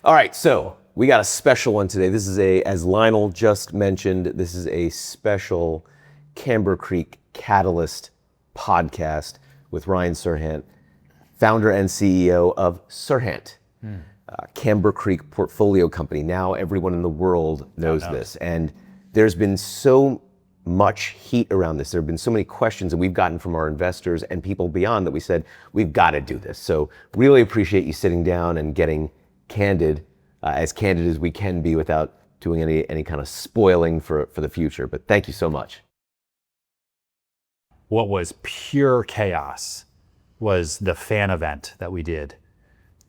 All right, so we got a special one today. This is as Lionel just mentioned, this is a special Camber Creek Catalyst podcast with Ryan Serhant, founder and CEO of Serhant, Camber Creek portfolio company. Now everyone in the world knows this. And there's been so much heat around this. There have been so many questions that we've gotten from our investors and people beyond that we said, we've got to do this. So really appreciate you sitting down and getting candid as we can be without doing any kind of spoiling for the future. But thank you so much. What was pure chaos was the fan event that we did,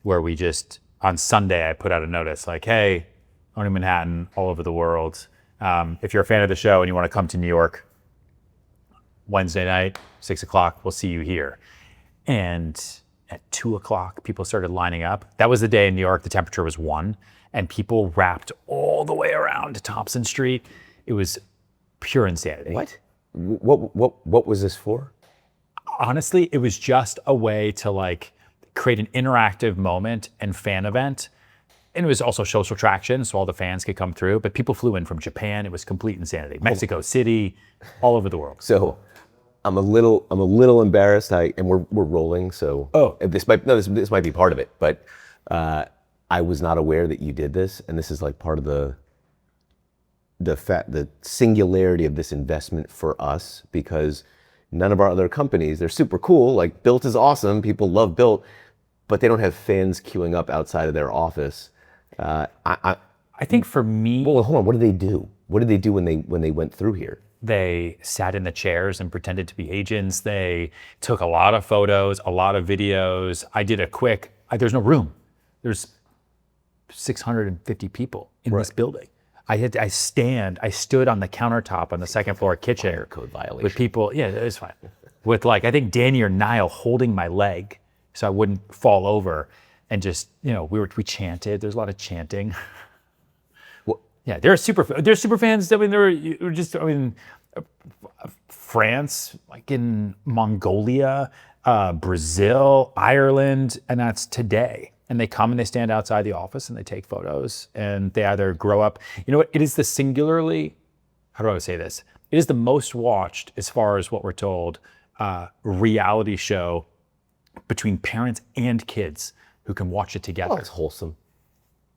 where we just, on Sunday, I put out a notice like, hey, owning Manhattan, all over the world. If you're a fan of the show and you want to come to New York, Wednesday night, 6 o'clock, we'll see you here. And at 2 o'clock, people started lining up. That was the day in New York, the temperature was 1, and people wrapped all the way around Thompson Street. It was pure insanity. What? What was this for? Honestly, it was just a way to like create an interactive moment and fan event. And it was also social traction, so all the fans could come through. But people flew in from Japan. It was complete insanity. Mexico City, all over the world. So I'm a little embarrassed. And we're rolling. So this might be part of it. But I was not aware that you did this, and this is like part of the singularity of this investment for us, because none of our other companies, they're super cool. Like Built is awesome. People love Built, but they don't have fans queuing up outside of their office. I think for me, well, hold on. What did they do? What did they do when they went through here? They sat in the chairs and pretended to be agents. They took a lot of photos, a lot of videos. I did a quick, there's no room. There's 650 people in this building. I stood on the countertop on the second floor kitchen. Fire code violation. With people, yeah, it was fine. With like, I think Danny or Niall holding my leg so I wouldn't fall over, and just, we chanted. There's a lot of chanting. Well, yeah, they're super fans. I mean, France, like in Mongolia, Brazil, Ireland, and that's today. And they come and they stand outside the office and they take photos, and they either grow up. You know what? It is how do I say this? It is the most watched, as far as what we're told, reality show between parents and kids who can watch it together. Oh, it's wholesome.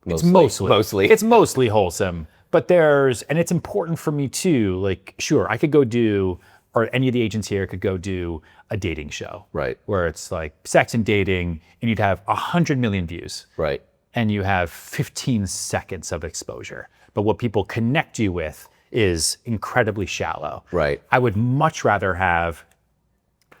It's mostly wholesome, but and it's important for me too. Like, sure, I could go do, or any of the agents here could go do a dating show. Right. Where it's like sex and dating, and you'd have 100 million views. Right. And you have 15 seconds of exposure. But what people connect you with is incredibly shallow. Right. I would much rather have,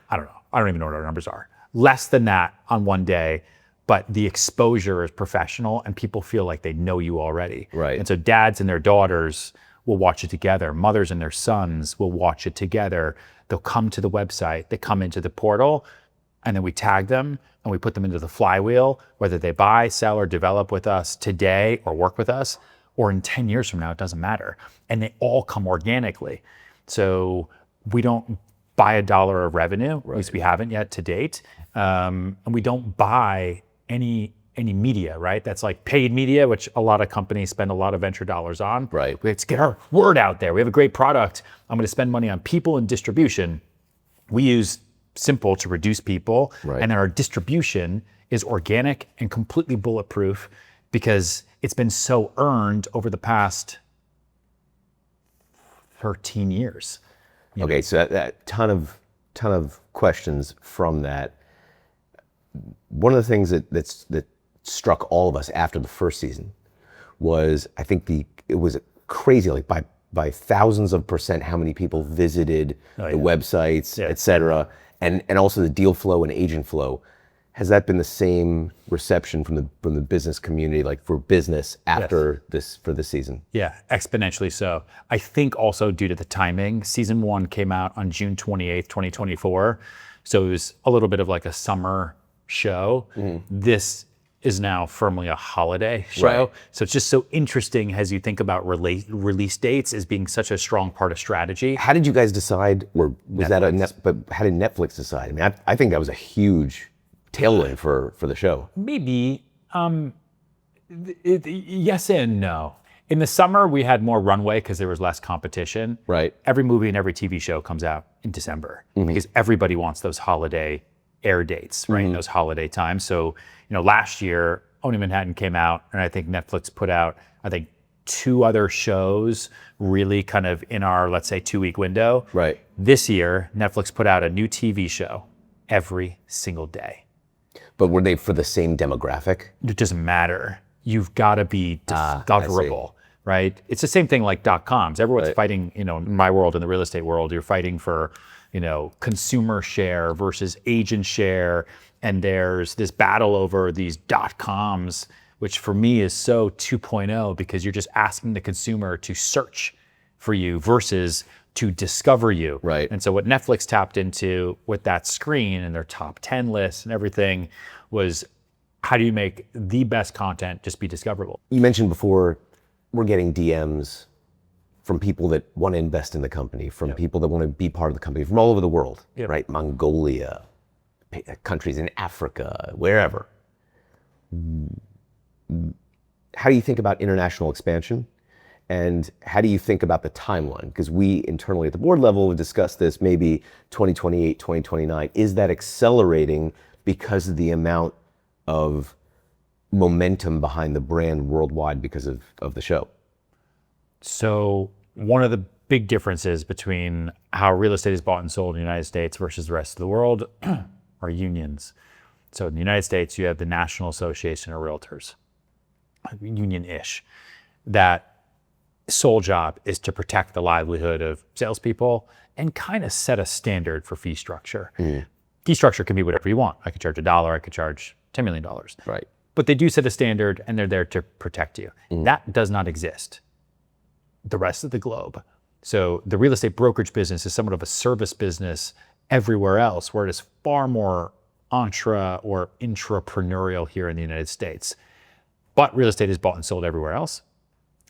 I don't even know what our numbers are, less than that on one day, but the exposure is professional and people feel like they know you already. Right. And so dads and their daughters will watch it together. Mothers and their sons will watch it together. They'll come to the website, they come into the portal, and then we tag them and we put them into the flywheel, whether they buy, sell, or develop with us today or work with us, or in 10 years from now, it doesn't matter. And they all come organically. So we don't buy $1 of revenue, at least we haven't yet to date. And we don't buy any media, right? That's like paid media, which a lot of companies spend a lot of venture dollars on. Right. Let's get our word out there. We have a great product. I'm going to spend money on people and distribution. We use Simple to reduce people. Right. And then our distribution is organic and completely bulletproof because it's been so earned over the past 13 years. Okay, so that ton of questions from that. One of the things that struck all of us after the first season was, I think it was crazy, like by thousands of percent how many people visited the websites, et cetera, and also the deal flow and agent flow. Has that been the same reception from the business community, like for business after for this season? Yeah, exponentially so. I think also due to the timing, season 1 came out on June 28th, 2024. So it was a little bit of like a summer show. Mm-hmm. This is now firmly a holiday show. Right. So it's just so interesting as you think about release dates as being such a strong part of strategy. How did you guys decide, or was Netflix. But how did Netflix decide? I mean, I think that was a huge tailwind for the show. Maybe Yes and no. In the summer, we had more runway because there was less competition. Right. Every movie and every TV show comes out in December because everybody wants those holiday air dates, right? Those holiday times. So, last year, Only Manhattan came out, and I think Netflix put out, two other shows really kind of in our, let's say, 2-week window. Right. This year, Netflix put out a new TV show every single day. But were they for the same demographic? It doesn't matter. You've got to be discoverable, right? It's the same thing like .coms. Everyone's fighting, in my world, in the real estate world, you're fighting for, consumer share versus agent share. And there's this battle over these .coms, which for me is so 2.0 because you're just asking the consumer to search for you versus to discover you. Right. And so what Netflix tapped into with that screen and their top 10 lists and everything was, how do you make the best content just be discoverable? You mentioned before, we're getting DMs from people that want to invest in the company, from people that want to be part of the company, from all over the world, right? Mongolia, countries in Africa, wherever. How do you think about international expansion? And how do you think about the timeline? Because we internally at the board level have discussed this, maybe 2028, 2029. Is that accelerating because of the amount of momentum behind the brand worldwide because of the show? So one of the big differences between how real estate is bought and sold in the United States versus the rest of the world are unions. So in the United States, you have the National Association of Realtors, union-ish, that sole job is to protect the livelihood of salespeople and kind of set a standard for fee structure. Fee structure can be whatever you want. I could charge $1, I could charge $10 million. Right. But they do set a standard and they're there to protect you. That does not exist the rest of the globe. So the real estate brokerage business is somewhat of a service business everywhere else, where it is far more or intrapreneurial here in the United States. But real estate is bought and sold everywhere else.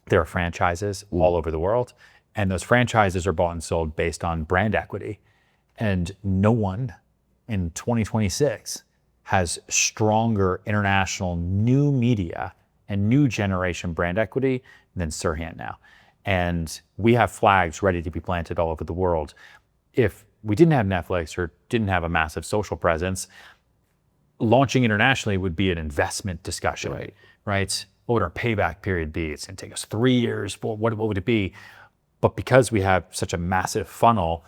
There are franchises all over the world, and those franchises are bought and sold based on brand equity. And no one in 2026 has stronger international new media and new generation brand equity than Serhant now. And we have flags ready to be planted all over the world. If we didn't have Netflix or didn't have a massive social presence, launching internationally would be an investment discussion, right? What would our payback period be? It's gonna take us 3 years. What would it be? But because we have such a massive funnel,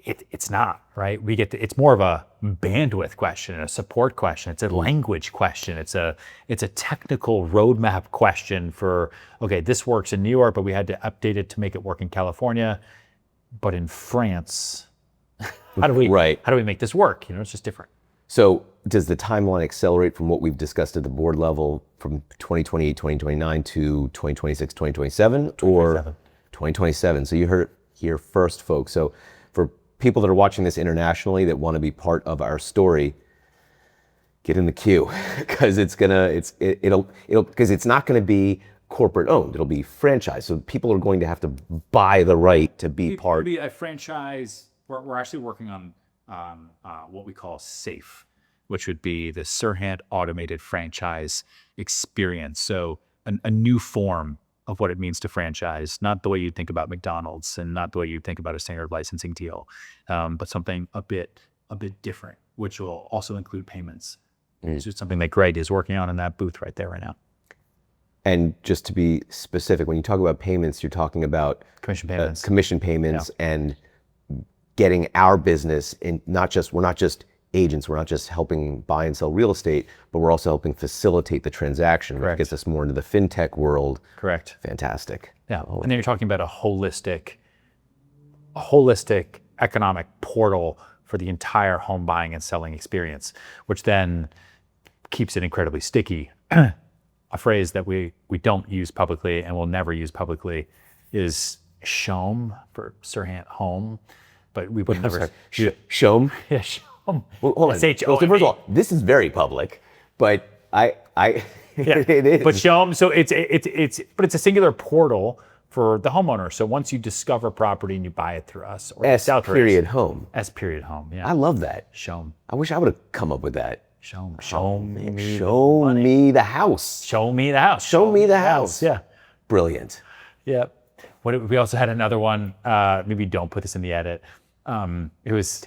it's not, right? It's more of a bandwidth question and a support question. It's a language question. It's a technical roadmap question for, okay, this works in New York, but we had to update it to make it work in California. But in France, how do we make this work? It's just different. So does the timeline accelerate from what we've discussed at the board level from 2028, 2029 to 2026, 2027? Or 2027. So you heard here first, folks. So for people that are watching this internationally that want to be part of our story, get in the queue because it's not gonna be corporate owned. It'll be franchise. So people are going to have to buy the right to be part. It'll be a franchise. We're actually working on what we call SAFE, which would be the Serhant Automated Franchise Experience. So a new form of what it means to franchise, not the way you think about McDonald's and not the way you think about a standard licensing deal, but something a bit different, which will also include payments. It's just something that Greg is working on in that booth right there right now. And just to be specific, when you talk about payments, you're talking about commission payments, and getting our business in. We're not just agents. We're not just helping buy and sell real estate, but we're also helping facilitate the transaction, which gets us more into the fintech world. Correct. Fantastic. Yeah. And then you're talking about a holistic economic portal for the entire home buying and selling experience, which then keeps it incredibly sticky. A phrase that we don't use publicly and will never use publicly is SHOM for Serhant Home, but we would never. SHOM? Yeah, SHOM. Well, hold on. First of all, this is very public, but it is. But SHOM, so it's a singular portal for the homeowner. So once you discover property and you buy it through us, or S period home. S period home. Yeah. I love that. SHOM. I wish I would have come up with that. Show me Show the me the house. Show me the house. Show me the house. Yeah. Brilliant. Yeah. We also had another one. Maybe don't put this in the edit. It was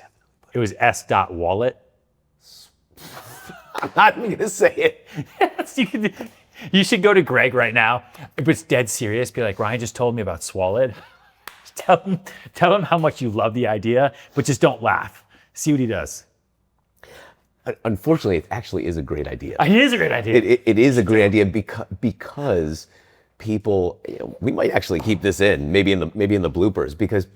S.Wallet. I'm not even gonna say it. You should go to Greg right now. If it's dead serious, be like, Ryan just told me about Swallet. Tell him how much you love the idea, but just don't laugh. See what he does. Unfortunately, it actually is a great idea. It is a great idea. It is a great idea because people, we might actually keep this in, maybe in the bloopers, because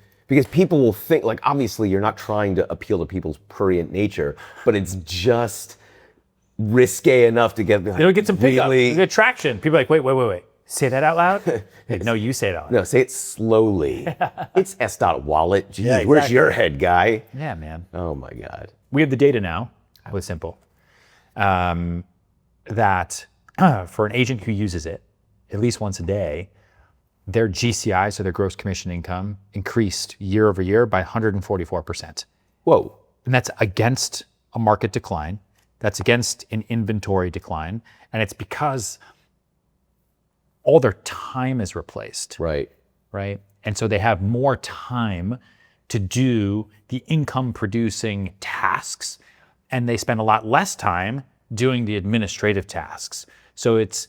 people will think, like, obviously you're not trying to appeal to people's prurient nature, but it's just risque enough to get, like, it'll get some pickup, really get traction. People are like, wait. Say that out loud? Like, no, you say it out loud. No, say it slowly. It's S.Wallet. Jeez, Yeah, exactly. Where's your head, guy? Yeah, man. Oh my God. We have the data now. It was simple. That for an agent who uses it at least once a day, their GCI, so their gross commission income, increased year over year by 144%. Whoa. And that's against a market decline. That's against an inventory decline. And it's because all their time is replaced. Right. Right? And so they have more time to do the income producing tasks, and they spend a lot less time doing the administrative tasks. So it's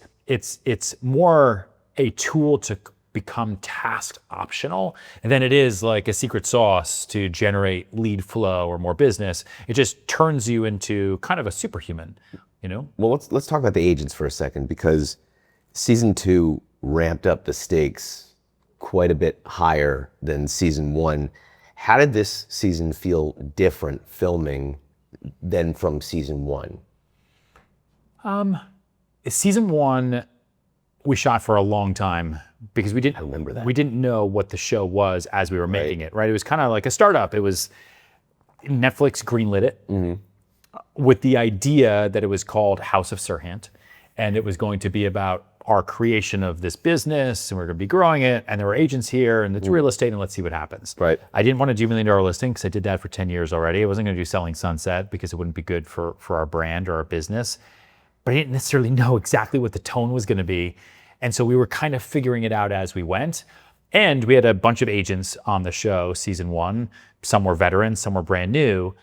more a tool to become task optional than it is like a secret sauce to generate lead flow or more business. It just turns you into kind of a superhuman, you know? Well, let's talk about the agents for a second, because season 2 ramped up the stakes quite a bit higher than season 1. How did this season feel different filming than from season 1? Season 1, we shot for a long time because we didn't. I remember that. We didn't know what the show was as we were making it. Right? It was kind of like a startup. It was Netflix greenlit it with the idea that it was called House of Serhant, and it was going to be about our creation of this business, and we're going to be growing it, and there were agents here, and it's real estate, and let's see what happens. Right. I didn't want to do $1 million listing because I did that for 10 years already. I wasn't going to do Selling Sunset because it wouldn't be good for our brand or our business. But I didn't necessarily know exactly what the tone was going to be. And so we were kind of figuring it out as we went. And we had a bunch of agents on the show, season 1. Some were veterans, some were brand new.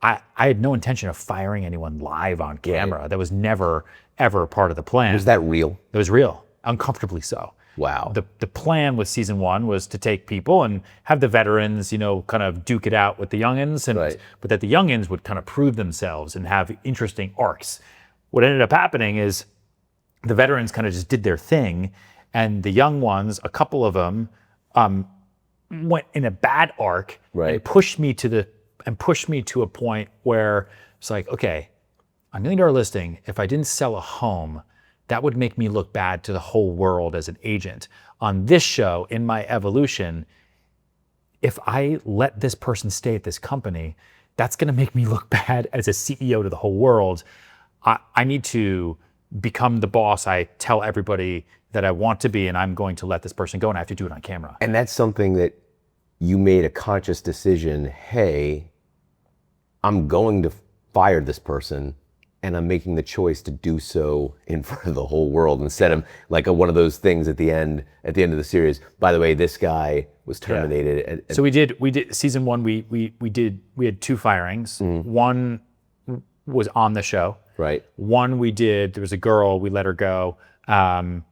I had no intention of firing anyone live on camera. Right. That was never, ever part of the plan. Was that real? It was real, uncomfortably so. Wow. The plan with season 1 was to take people and have the veterans, kind of duke it out with the youngins, but that the youngins would kind of prove themselves and have interesting arcs. What ended up happening is the veterans kind of just did their thing, and the young ones, a couple of them, went in a bad arc and pushed me to a point where it's like, okay, $1 million listing, if I didn't sell a home, that would make me look bad to the whole world as an agent. On this show, in my evolution, if I let this person stay at this company, that's gonna make me look bad as a CEO to the whole world. I need to become the boss I tell everybody that I want to be, and I'm going to let this person go, and I have to do it on camera. And that's something that you made a conscious decision, hey, I'm going to fire this person, and I'm making the choice to do so in front of the whole world, instead of like one of those things at the end of the series. By the way, this guy was terminated. So we did season 1. We had 2 firings. One was on the show. Right. One there was a girl, we let her go, and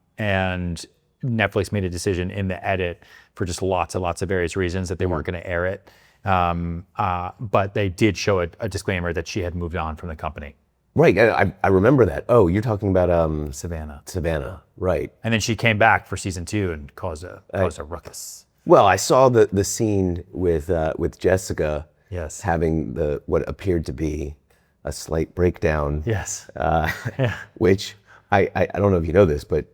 Netflix made a decision in the edit for just lots of various reasons that they weren't going to air it. But they did show a disclaimer that she had moved on from the company. Right, I remember that. Oh, you're talking about Savannah, right. And then she came back for season 2 and caused a ruckus. Well, I saw the scene with Jessica. Yes. Having what appeared to be a slight breakdown. Yes. Which I don't know if you know this, but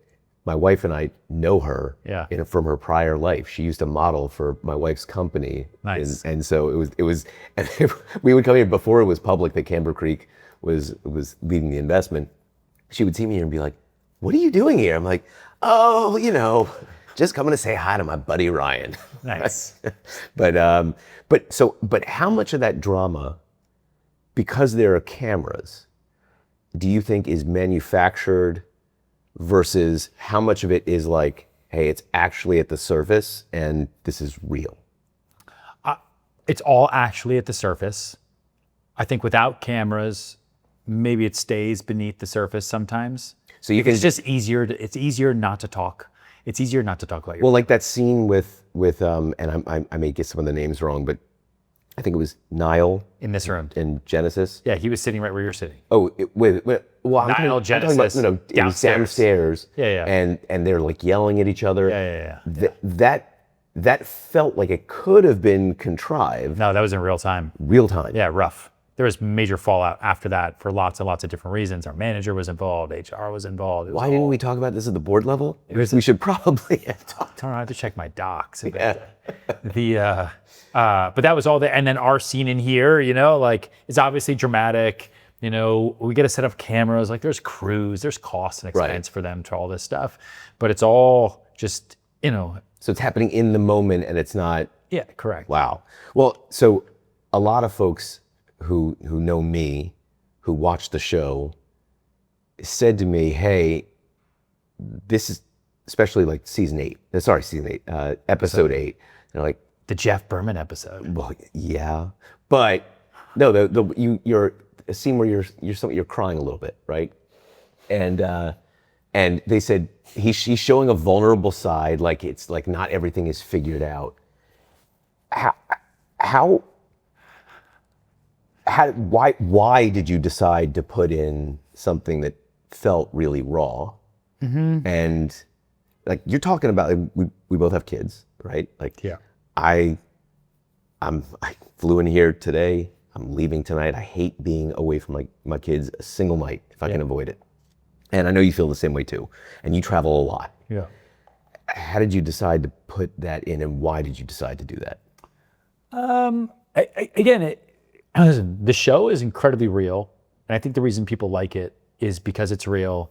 my wife and I know her from her prior life. She used to model for my wife's company. Nice. And so it was, and we would come here before it was public that Camber Creek was leading the investment. She would see me here and be like, "What are you doing here?" I'm like, "Oh, just coming to say hi to my buddy Ryan." Nice. But how much of that drama, because there are cameras, do you think is manufactured versus how much of it is like, hey, it's actually at the surface and this is real? It's all actually at the surface. I think without cameras, maybe it stays beneath the surface sometimes. So you can, It's just easier. It's easier not to talk. It's easier not to talk about your. well, like that scene with and I may get some of the names wrong, but I think it was Nile In this room. in Genesis. Yeah, he was sitting right where you're sitting. Oh, well, I'm Nile, talking about, Genesis, it was downstairs. Yeah. And they're like yelling at each other. Yeah. That felt like it could have been contrived. No, that was in real time. Real time. Yeah, rough. There was major fallout after that for lots and lots of different reasons. Our manager was involved. HR was involved. Why didn't we talk about this at the board level? was- We should probably talk. I have to check my docs. Yeah. But that was all there. And then our scene in here, like it's obviously dramatic. We get a set of cameras. Like there's crews, there's cost and expense for them to all this stuff. But it's all just, So it's happening in the moment and it's not. Yeah, correct. Wow. Well, so a lot of folks who know me, who watch the show, said to me, hey, this is, especially like season 8, episode 8. They're like, The Jeff Berman episode. well, yeah, but no, you're a scene where you're crying a little bit, right? And they said he's showing a vulnerable side, like it's like not everything is figured out. Why did you decide to put in something that felt really raw? Mm-hmm. And like you're talking about, we both have kids, right? Like, Yeah. I flew in here today. I'm leaving tonight. I hate being away from my kids a single night if I can avoid it. And I know you feel the same way too. And you travel a lot. Yeah. How did you decide to put that in, and why did you decide to do that? Listen, the show is incredibly real. And I think the reason people like it is because it's real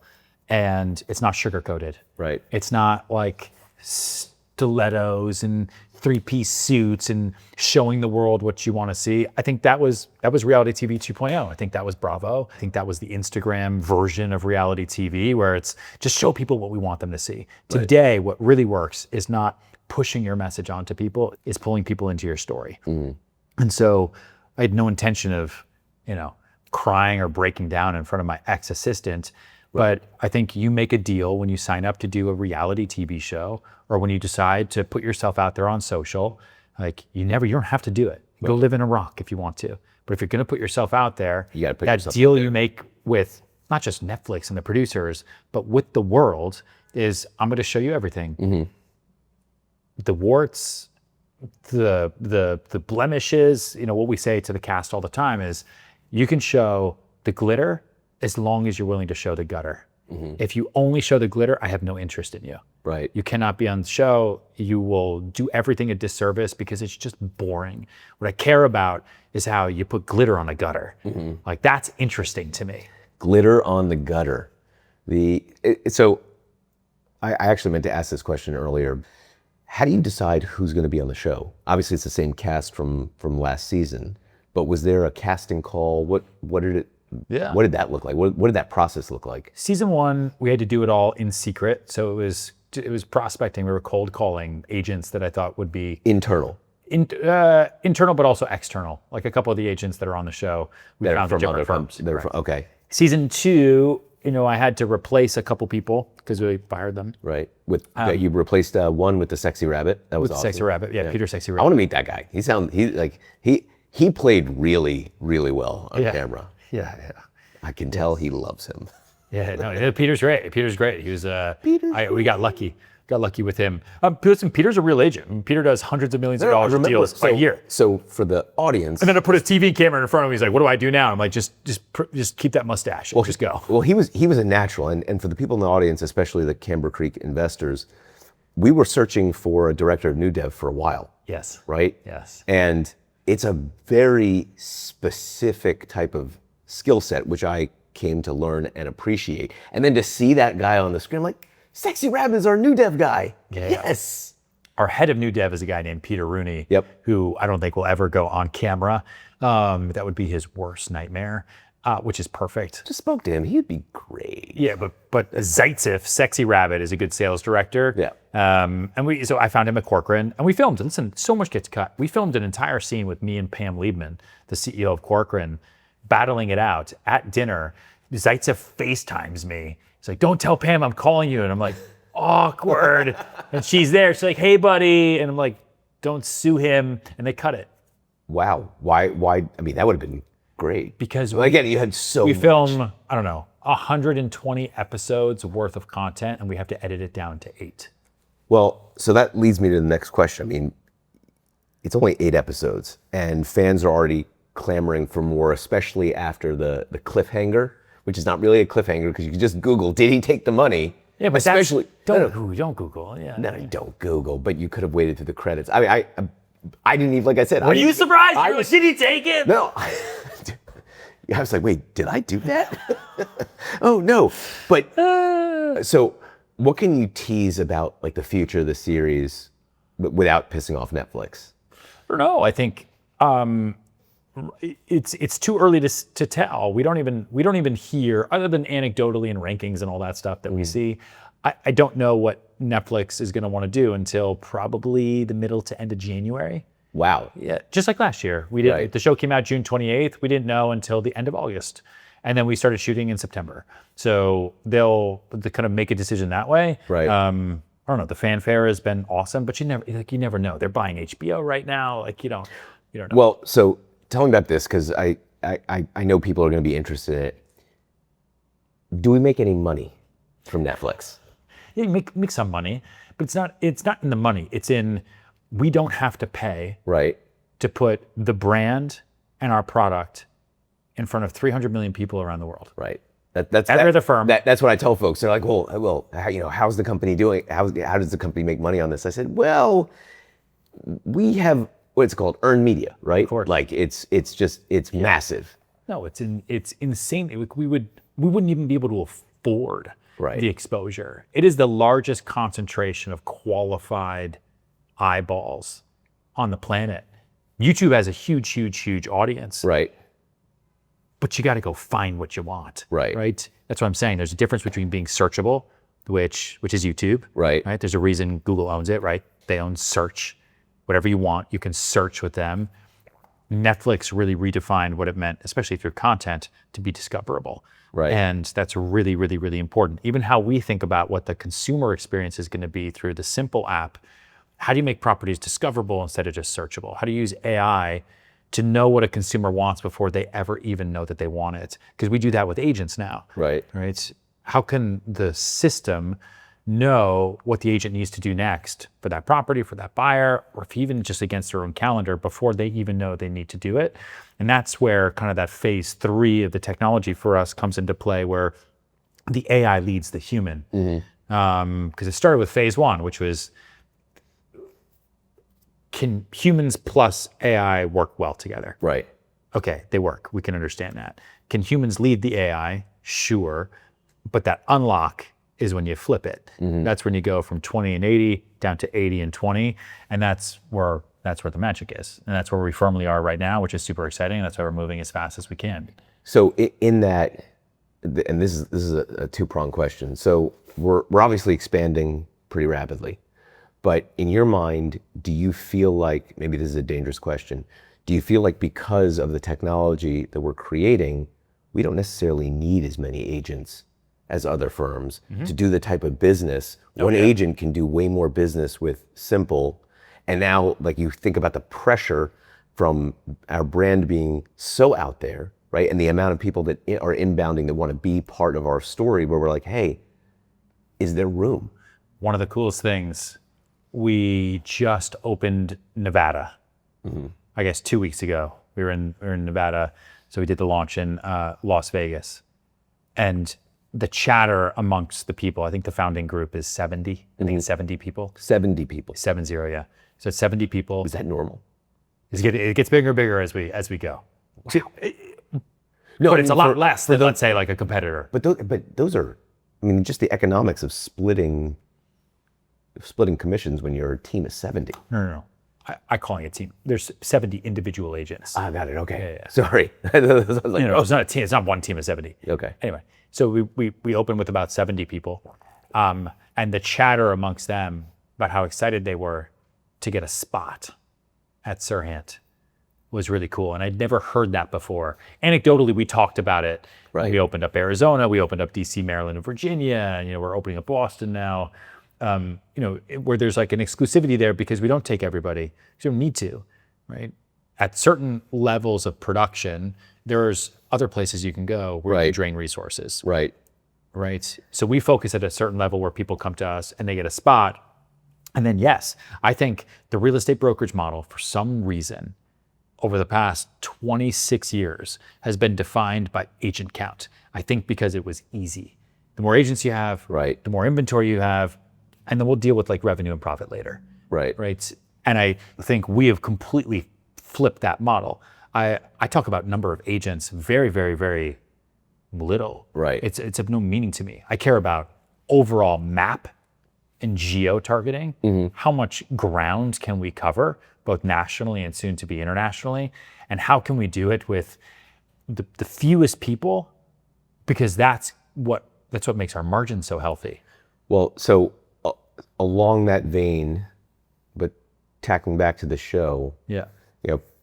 and it's not sugar-coated. Right. It's not like stilettos and three-piece suits and showing the world what you want to see. I think that was reality TV 2.0. I think that was Bravo. I think that was the Instagram version of reality TV, where it's just show people what we want them to see. Right. Today, what really works is not pushing your message onto people, is pulling people into your story. Mm-hmm. And so I had no intention of, crying or breaking down in front of my ex-assistant. But I think you make a deal when you sign up to do a reality TV show, or when you decide to put yourself out there on social. Like you don't have to do it. Go live in a rock if you want to. But if you're going to put yourself out there, You gotta put that yourself deal you make with not just Netflix and the producers, but with the world is, I'm going to show you everything. Mm-hmm. The warts, the blemishes. What we say to the cast all the time is, you can show the glitter as long as you're willing to show the gutter. Mm-hmm. If you only show the glitter, I have no interest in you. Right. You cannot be on the show. You will do everything a disservice because it's just boring. What I care about is how you put glitter on a gutter. Mm-hmm. Like that's interesting to me. Glitter on the gutter. So I actually meant to ask this question earlier. How do you decide who's going to be on the show? Obviously, it's the same cast from last season, but was there a casting call? What did that look like? What did that process look like? Season 1, we had to do it all in secret. So it was prospecting. We were cold calling agents that I thought would be internal, but also external. Like a couple of the agents that are on the show, we found from different firms. Okay. Season 2, I had to replace a couple people because we fired them. Right. You replaced one with the sexy rabbit. That was With awesome. Sexy Rabbit, yeah, Peter Sexy Rabbit. I want to meet that guy. He played really, really well on camera. Yeah. I can tell he loves him. Yeah, no, Peter's great. He was, we got lucky. Got lucky with him. Listen, Peter's a real agent. I mean, Peter does hundreds of millions of dollars of deals a year. So for the audience, and then I put his TV camera in front of him. He's like, "What do I do now?" I'm like, "Just keep that mustache. Just go." Well, he was a natural, and for the people in the audience, especially the Camber Creek investors, we were searching for a director of new dev for a while. Yes. Right. Yes. And it's a very specific type of skill set, which I came to learn and appreciate. And then to see that guy on the screen, I'm like, Sexy Rabbit is our new dev guy. Yeah. Yes. Our head of new dev is a guy named Peter Rooney, Yep. who I don't think will ever go on camera. That would be his worst nightmare. which is perfect. Just spoke to him. He'd be great. Yeah, but Zaitsev, Sexy Rabbit, is a good sales director. Yeah. So I found him at Corcoran, and we filmed. And listen, so much gets cut. We filmed an entire scene with me and Pam Liebman, the CEO of Corcoran, battling it out at dinner. Zaitsev FaceTimes me. He's like, "Don't tell Pam I'm calling you," and I'm like, awkward. And she's there. She's like, "Hey, buddy," and I'm like, "Don't sue him," and they cut it. Wow. Why? I mean, that would have been great. Because again, you had we much. film, I don't know, 120 episodes worth of content, and we have to edit it down to 8. Well, so that leads me to the next question. I mean, it's only 8 episodes, and fans are already clamoring for more, especially after the cliffhanger, which is not really a cliffhanger because you can just Google, did he take the money? Yeah, but especially don't Google. Yeah. No, don't Google, but you could have waited through the credits. I mean, I didn't even, like I said. Were you surprised? You were like, did he take it? No. I was like, wait, did I do that? Oh, no. But, so what can you tease about like the future of the series without pissing off Netflix? I don't know. I think it's too early to tell. We don't even hear, other than anecdotally in rankings and all that stuff that we see. I don't know what Netflix is going to want to do until probably the middle to end of January. Wow. Yeah, just like last year. We did. Right. The show came out June 28th. We didn't know until the end of August, and then we started shooting in September. So they'll kind of make a decision that way. Right. I don't know. The fanfare has been awesome, but you never know. They're buying HBO right now. Like you don't know. Well, so tell me about this because I know people are going to be interested in it. Do we make any money from Netflix? Yeah, you make some money, but it's not in the money. It's in we don't have to pay to put the brand and our product in front of 300 million people around the world. Right. That's every firm. That's what I tell folks. They're like, well, how's the company doing? How does the company make money on this? I said, well, we have what's called earned media, right? Of course. Like it's massive. No, it's insane. We wouldn't even be able to afford the exposure. It is the largest concentration of qualified eyeballs on the planet. YouTube has a huge audience. Right. But you got to go find what you want. Right. That's what I'm saying. There's a difference between being searchable, which is YouTube. Right. There's a reason Google owns it, right? They own search. Whatever you want, you can search with them. Netflix really redefined what it meant, especially through content, to be discoverable. Right. And that's really important. Even how we think about what the consumer experience is going to be through the simple app. How do you make properties discoverable instead of just searchable? How do you use AI to know what a consumer wants before they ever even know that they want it? Because we do that with agents now. Right. How can the system know what the agent needs to do next for that property, for that buyer, or if even just against their own calendar before they even know they need to do it? And that's where kind of that phase 3 of the technology for us comes into play, where the AI leads the human. Because it started with phase 1, which was, can humans plus AI work well together? Right. Okay, they work. We can understand that. Can humans lead the AI? Sure. But that unlock is when you flip it. That's when you go from 20 and 80 down to 80 and 20. And that's where the magic is. And that's where we firmly are right now, which is super exciting. That's why we're moving as fast as we can. So in that, and this is a 2-pronged question. So we're obviously expanding pretty rapidly. But in your mind, do you feel like, maybe this is a dangerous question, do you feel like because of the technology that we're creating, we don't necessarily need as many agents as other firms to do the type of business? One agent can do way more business with simple. And now, like, you think about the pressure from our brand being so out there, right? And the amount of people that are inbounding that want to be part of our story, where we're like, hey, is there room? One of the coolest things, we just opened Nevada. I guess 2 weeks ago. We were in Nevada, so we did the launch in Las Vegas. And the chatter amongst the people, I think the founding group is 70. I think it's 70 people. 70 people. 70, yeah. So it's 70 people. Is that normal? It gets bigger and bigger as we go. Wow. But it's a lot less than, let's say, like a competitor. But those are, I mean, just the economics of splitting commissions when your team is 70. No. I calling it a team. There's 70 individual agents. I got it. Okay. Yeah. Sorry. I was like, It's not a team. It's not one team of 70. Okay. Anyway, so we opened with about 70 people, and the chatter amongst them about how excited they were to get a spot at Serhant was really cool. And I'd never heard that before. Anecdotally, we talked about it. Right. We opened up Arizona, we opened up DC, Maryland, and Virginia, and we're opening up Boston now. Where there's like an exclusivity there because we don't take everybody. You don't need to, right? At certain levels of production, there's other places you can go where you drain resources. Right. Right. So we focus at a certain level where people come to us and they get a spot. And then, yes, I think the real estate brokerage model, for some reason, over the past 26 years, has been defined by agent count. I think because it was easy. The more agents you have, Right. the more inventory you have, and then we'll deal with like revenue and profit later. Right. Right. And I think we have completely flipped that model. I talk about number of agents very, very, very little. Right. It's of no meaning to me. I care about overall map and geo targeting. How much ground can we cover, both nationally and soon to be internationally? And how can we do it with the fewest people? Because that's what makes our margins so healthy. Well, so along that vein, but tacking back to the show, Yeah.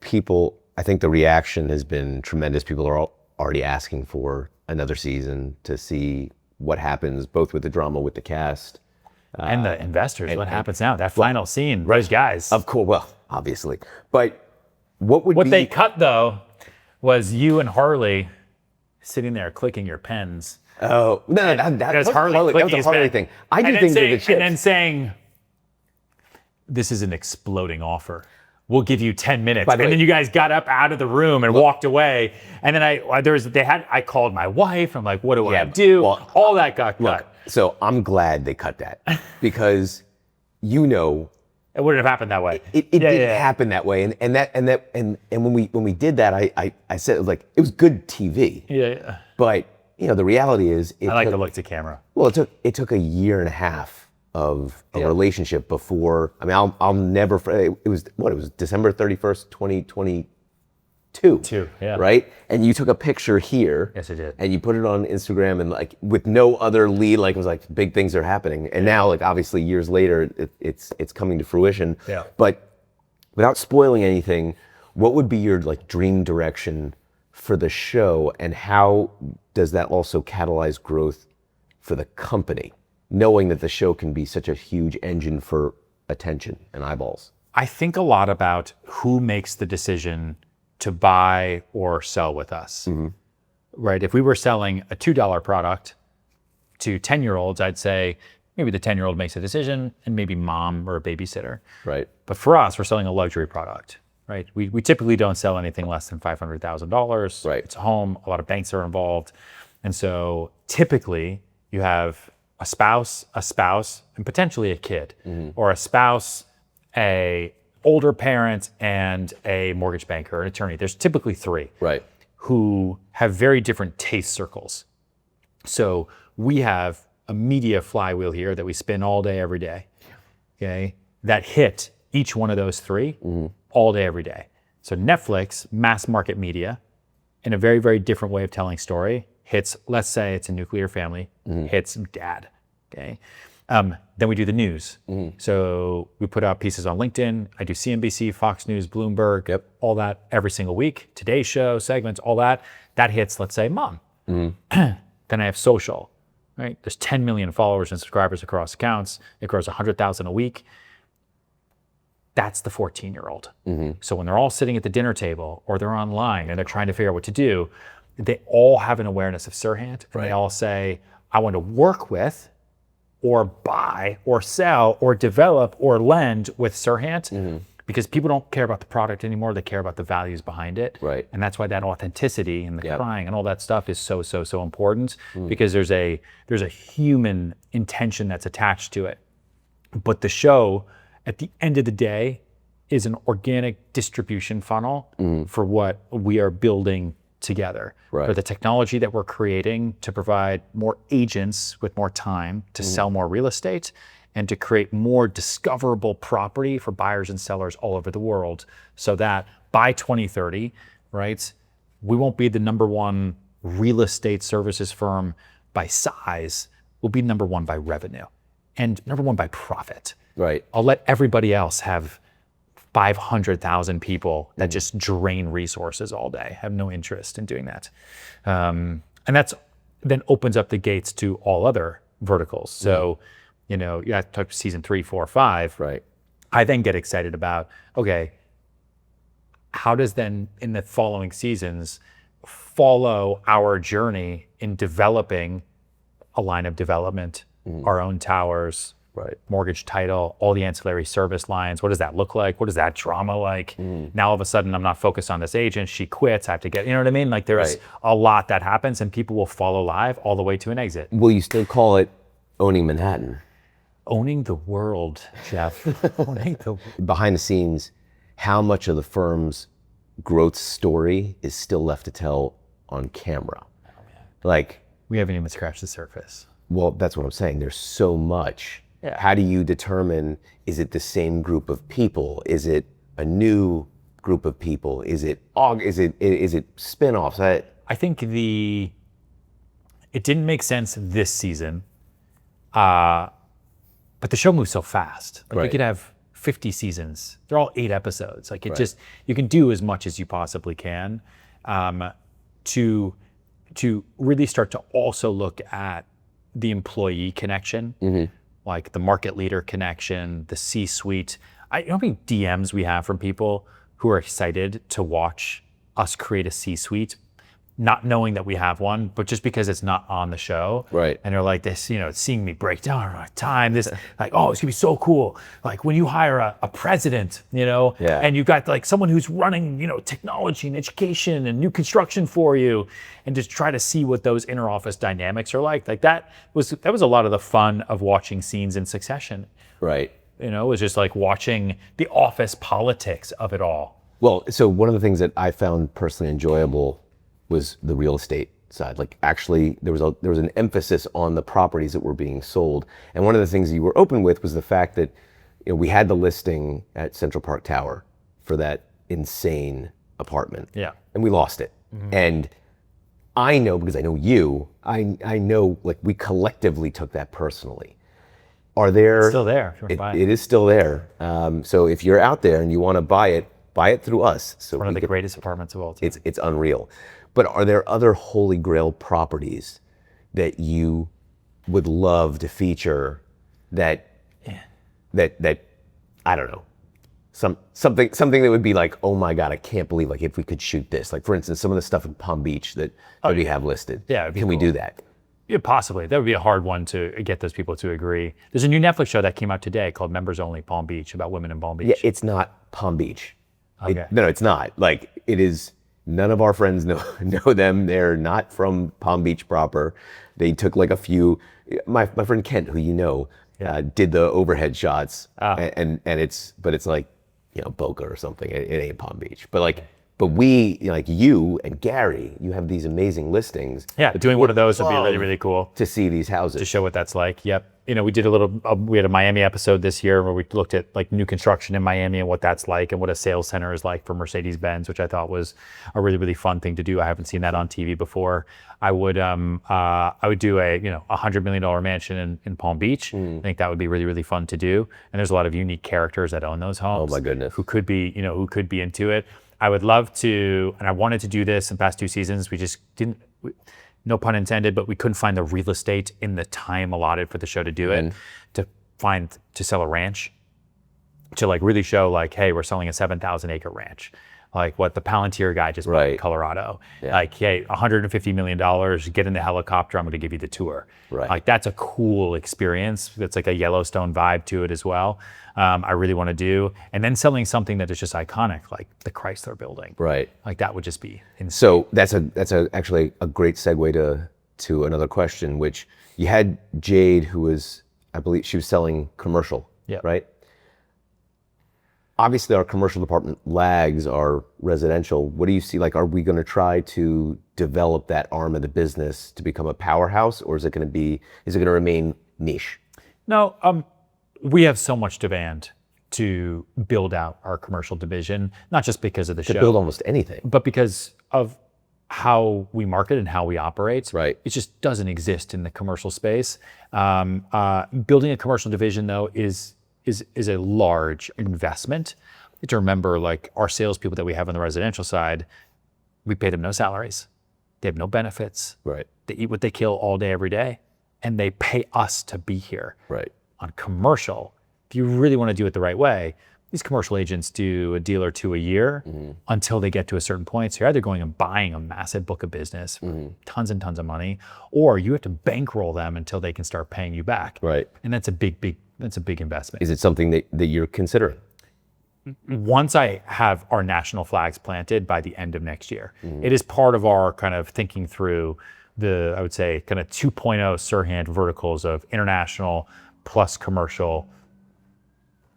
people, I think the reaction has been tremendous. People are already asking for another season to see what happens, both with the drama with the cast. And the investors, what happens now? That final scene, those guys. Of course, well, obviously. But what They cut, though, was you and Harley sitting there clicking your pens. Oh, no, that was Harley that was clicking a his Harley pen. thing. I do And then think saying- that the chips. And then saying, this is an exploding offer. We'll give you 10 minutes. By the And way- then you guys got up out of the room and walked away. And then I called my wife. I'm like, what do I do? well, All that got cut. So I'm glad they cut that because, It wouldn't have happened that way. it didn't happen that way. And when we did that, I said it was like it was good TV. Yeah. But the reality is, I like to look to camera. Well, it took a year and a half of a relationship before. I mean, I'll never. It was December 31st, 2022. Yeah. Right. And you took a picture here. Yes, I did. And you put it on Instagram and like with no other lead, like it was like big things are happening. And now, like obviously years later, it's coming to fruition. Yeah. But without spoiling anything, what would be your like dream direction for the show, and how does that also catalyze growth for the company, knowing that the show can be such a huge engine for attention and eyeballs? I think a lot about who makes the decision to buy or sell with us, right? If we were selling a $2 product to 10-year-olds, I'd say maybe the 10-year-old makes a decision and maybe mom or a babysitter. Right. But for us, we're selling a luxury product, right? We typically don't sell anything less than $500,000. Right. It's a home, a lot of banks are involved. And so typically you have a spouse, and potentially a kid, or a spouse, a older parent, and a mortgage banker, an attorney. There's typically three. Right. Who have very different taste circles. So we have a media flywheel here that we spin all day, every day, okay? That hit each one of those three all day, every day. So Netflix, mass market media, in a very, very different way of telling story, hits, let's say it's a nuclear family, hits dad, okay? Then we do the news. So we put out pieces on LinkedIn. I do CNBC, Fox News, Bloomberg, all that every single week. Today's Show, segments, all that. That hits, let's say, mom. Then I have social, right? There's 10 million followers and subscribers across accounts. It grows 100,000 a week. That's the 14-year-old. So when they're all sitting at the dinner table or they're online and they're trying to figure out what to do, they all have an awareness of Serhant. And they all say, I want to work with or buy or sell or develop or lend with Serhant, because people don't care about the product anymore. They care about the values behind it. Right. And that's why that authenticity and the crying and all that stuff is so, so, so important, because there's a human intention that's attached to it. But the show, at the end of the day, is an organic distribution funnel for what we are building together. Right. For the technology that we're creating to provide more agents with more time to sell more real estate and to create more discoverable property for buyers and sellers all over the world, so that by 2030, right, we won't be the number one real estate services firm by size. We'll be number one by revenue and number one by profit. Right. I'll let everybody else have 500,000 people that just drain resources all day, have no interest in doing that. And that's then opens up the gates to all other verticals. So, you have to talk season 3, 4, 5. Right. I then get excited about, okay, how does then in the following seasons follow our journey in developing a line of development, our own towers, Right. mortgage title, all the ancillary service lines. What does that look like? What is that drama like? Now all of a sudden I'm not focused on this agent. She quits. I have to get, you know what I mean? Like there's Right. a lot that happens and people will follow live all the way to an exit. Will you still call it owning Manhattan? Owning the world, Jeff. Owning the world. Behind the scenes, how much of the firm's growth story is still left to tell on camera? Like, We haven't even scratched the surface. well, that's what I'm saying. There's so much. Yeah. How do you determine, is it the same group of people? Is it a new group of people? Is it spin-offs? I think it didn't make sense this season, but the show moves so fast. Like Right. you could have 50 seasons. They're all 8 episodes. Like Right. you can do as much as you possibly can to really start to also look at the employee connection, like the market leader connection, the C-suite. You know how many DMs we have from people who are excited to watch us create a C-suite, not knowing that we have one, but just because it's not on the show. Right. And they're like this, seeing me break down on time, this like, oh, it's gonna be so cool. Like when you hire a president, Yeah. and you've got like someone who's running, technology and education and new construction for you, and just try to see what those inner office dynamics are like. Like that was a lot of the fun of watching scenes in succession. Right. It was just like watching the office politics of it all. Well, so one of the things that I found personally enjoyable was the real estate side. Like actually there was an emphasis on the properties that were being sold. And one of the things you were open with was the fact that we had the listing at Central Park Tower for that insane apartment. Yeah. And we lost it. And I know, because I know you, I know like we collectively took that personally. Are there... It's still there if you want to buy it. It is still there. So if you're out there and you want to buy it through us. So One of the greatest apartments of all time. it's unreal. But are there other holy grail properties that you would love to feature that I don't know, something that would be like, oh my God, I can't believe, like if we could shoot this. Like for instance, some of the stuff in Palm Beach that we have listed. Yeah, it'd be Can we cool. do that? Yeah, possibly. That would be a hard one to get those people to agree. There's a new Netflix show that came out today called Members Only Palm Beach, about women in Palm Beach. Yeah, it's not Palm Beach. Okay. No, it's not. Like it is. None of our friends know them. They're not from Palm Beach proper. They took like a few. My friend Kent, who did the overhead shots, and it's like Boca or something. It ain't Palm Beach, but we like you and Gary, you have these amazing listings. Yeah, doing one of those would be really, really cool to see these houses. to show what that's like. Yep. We did we had a Miami episode this year where we looked at like new construction in Miami and what that's like and what a sales center is like for Mercedes-Benz, which I thought was a really, really fun thing to do. I haven't seen that on TV before. I would do a $100 million mansion in Palm Beach. I think that would be really, really fun to do. And there's a lot of unique characters that own those homes. Oh my goodness. Who could be into it. I would love to, and I wanted to do this in the past 2 seasons. We just didn't. No pun intended, but we couldn't find the real estate in the time allotted for the show to do it, to sell a ranch, to like really show like, hey, we're selling a 7,000 acre ranch. Like what the Palantir guy just bought in Colorado. Yeah. Like, hey, $150 million, get in the helicopter, I'm gonna give you the tour. Right. Like that's a cool experience. That's like a Yellowstone vibe to it as well. I really wanna do. And then selling something that is just iconic, like the Chrysler building. Right. Like that would just be insane. So that's actually a great segue to another question, which you had Jade, who was, I believe she was selling commercial, Yeah. right? obviously our commercial department lags our residential. What do you see? Like, are we going to try to develop that arm of the business to become a powerhouse, or is it going to remain niche? No, we have so much demand to build out our commercial division, not just because of the show. To build almost anything. But because of how we market and how we operate. Right. It just doesn't exist in the commercial space. Building a commercial division, though, is a large investment. You have to remember, like, our salespeople that we have on the residential side, we pay them no salaries. They have no benefits. Right. They eat what they kill all day, every day, and they pay us to be here. Right. On commercial, if you really want to do it the right way, these commercial agents do a deal or two a year until they get to a certain point. So you're either going and buying a massive book of business, tons and tons of money, or you have to bankroll them until they can start paying you back. Right. And that's a big investment. Is it something that you're considering? Once I have our national flags planted by the end of next year, it is part of our kind of thinking through the, I would say, kind of 2.0 Serhant verticals of international plus commercial,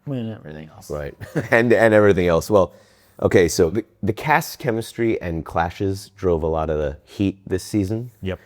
and everything else. Right. and everything else. Well, okay, so the cast chemistry and clashes drove a lot of the heat this season. Yep.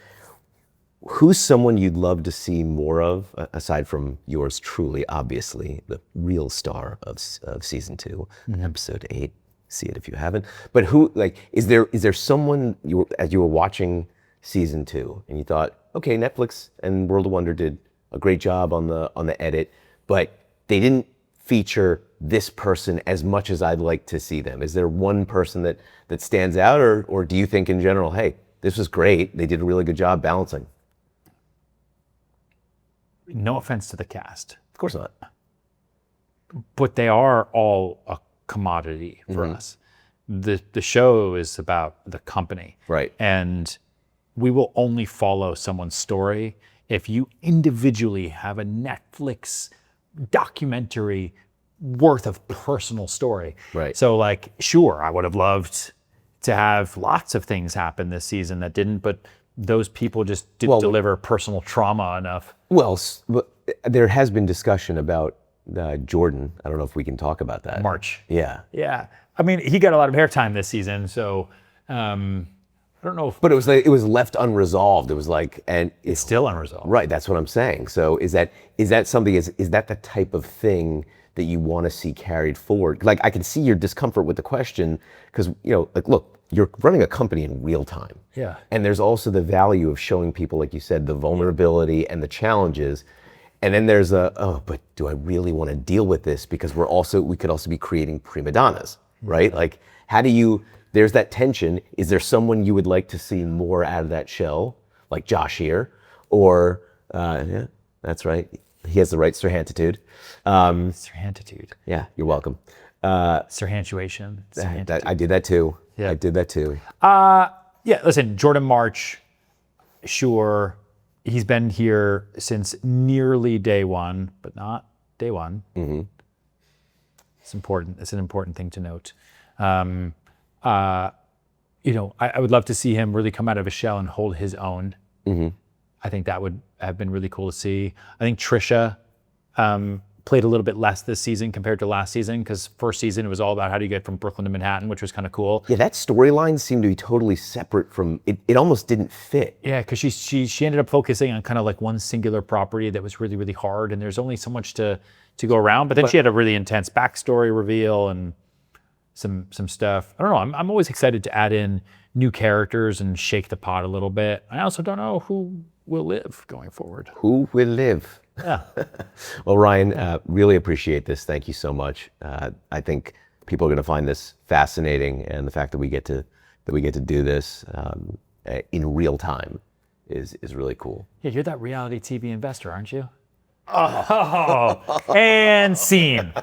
Who's someone you'd love to see more of, aside from yours truly, obviously, the real star of season 2, episode 8? See it if you haven't. But who, like, is there someone as you were watching season 2 and you thought, okay, Netflix and World of Wonder did a great job on the edit, but they didn't feature this person as much as I'd like to see them? Is there one person that stands out, or do you think in general, hey, this was great, they did a really good job balancing? No offense to the cast, Of course not. but they are all a commodity for us. The show is about the company. Right. And we will only follow someone's story if you individually have a Netflix documentary worth of personal story. Right. So, like, sure, I would have loved to have lots of things happen this season that didn't, but those people just didn't deliver personal trauma enough. Well, there has been discussion about Jordan. I don't know if we can talk about that. March. Yeah. Yeah. I mean, he got a lot of airtime this season, so I don't know if... But it was left unresolved. It was like, and It's still unresolved. Right, that's what I'm saying. So is that something, is that the type of thing that you want to see carried forward? Like, I can see your discomfort with the question, because, like, look, you're running a company in real time. Yeah. And there's also the value of showing people, like you said, the vulnerability and the challenges. And then there's but do I really want to deal with this? Because we could also be creating prima donnas, right? Like, how do you, there's that tension. Is there someone you would like to see more out of that shell, like Josh here? Or, yeah, that's right. He has the right Serhantitude. Serhantitude. Yeah, you're welcome. Serhantuation. I did that too. Yeah. I did that too. Yeah, listen, Jordan March, sure, he's been here since nearly day one, but not day one. Mm-hmm. It's important. It's an important thing to note. I would love to see him really come out of his shell and hold his own. Mm-hmm. I think that would have been really cool to see. I think Trisha played a little bit less this season compared to last season, because first season it was all about how do you get from Brooklyn to Manhattan, which was kind of cool. Yeah, that storyline seemed to be totally separate from it. It almost didn't fit. Yeah, because she ended up focusing on kind of like one singular property that was really, really hard, and there's only so much to go around. But then she had a really intense backstory reveal and some stuff. I don't know. I'm always excited to add in new characters and shake the pot a little bit. I also don't know who will live going forward. Who will live? Yeah. Well, Ryan, really appreciate this. Thank you so much. I think people are going to find this fascinating, and the fact that we get to do this in real time is really cool. Yeah, you're that reality TV investor, aren't you? Oh, and scene.